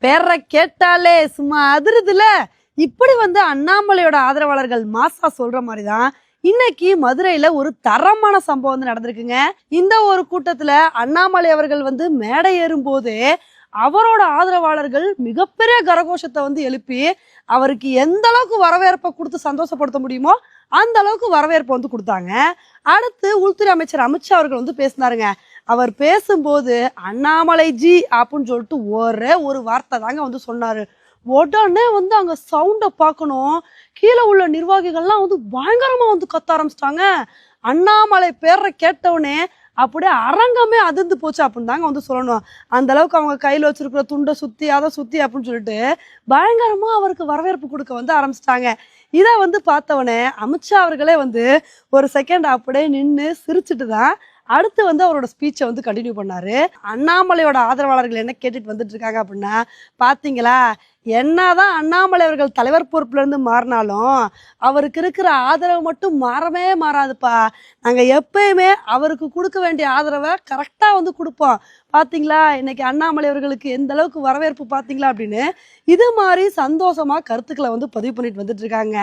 பேர கேட்டாலே சும்மா அதிருதுல. இப்படி வந்து அண்ணாமலையோட ஆதரவாளர்கள் மாசா சொல்ற மாதிரிதான் இன்னைக்கு மதுரையில ஒரு தரமான சம்பவம் வந்து நடந்திருக்குங்க. இந்த ஒரு கூட்டத்துல அண்ணாமலை அவர்கள் வந்து மேடை ஏறும் போது அவரோட ஆதரவாளர்கள் மிகப்பெரிய கரகோஷத்தை வந்து எழுப்பி அவருக்கு எந்த அளவுக்கு வரவேற்பை கொடுத்து சந்தோஷப்படுத்த முடியுமோ அந்த அளவுக்கு வரவேற்பை வந்து கொடுத்தாங்க. அடுத்து உள்துறை அமைச்சர் அமித்ஷா அவர்கள் வந்து பேசினாருங்க. அவர் பேசும்போது அண்ணாமலை ஜி அப்படின்னு சொல்லிட்டு ஒரே ஒரு வார்த்தை தாங்க வந்து சொன்னாரு. உடனே வந்து அங்க சவுண்ட பார்க்கணும், கீழே உள்ள நிர்வாகிகள்லாம் வந்து பயங்கரமா வந்து கத்த ஆரம்பிச்சிட்டாங்க. அண்ணாமலை பேரை கேட்டவுடனே அப்படியே அரங்கமே அதிர்ந்து போச்சு அப்படின்னு தாங்க வந்து சொல்லணும். அந்த அளவுக்கு அவங்க கையில வச்சிருக்கிற துண்டை சுத்தி அதை சுத்தி அப்படின்னு சொல்லிட்டு பயங்கரமா அவருக்கு வரவேற்பு கொடுக்க வந்து ஆரம்பிச்சிட்டாங்க. இதை வந்து பார்த்தவொடனே அமித்ஷா அவர்களே வந்து ஒரு செகண்ட் அப்படியே நின்று சிரிச்சுட்டு தான் அடுத்து வந்து அவரோட ஸ்பீச்சை வந்து கண்டினியூ பண்ணாரு. அண்ணாமலையோட ஆதரவாளர்கள் என்ன கேட்டுட்டு வந்துட்டு இருக்காங்க அப்படின்னா, பாத்தீங்களா, என்னதான் அண்ணாமலை அவர்கள் தலைவர் பொறுப்புல இருந்து மாறினாலும் அவருக்கு இருக்கிற ஆதரவு மட்டும் மாறவே மாறாதுப்பா. நாங்க எப்பயுமே அவருக்கு கொடுக்க வேண்டிய ஆதரவை கரெக்டா வந்து கொடுப்போம். பாத்தீங்களா இன்னைக்கு அண்ணாமலை அவர்களுக்கு எந்த அளவுக்கு வரவேற்பு பாத்தீங்களா அப்படின்னு இது மாதிரி சந்தோஷமா கருத்துக்களை வந்து பதிவு பண்ணிட்டு வந்துட்டு இருக்காங்க.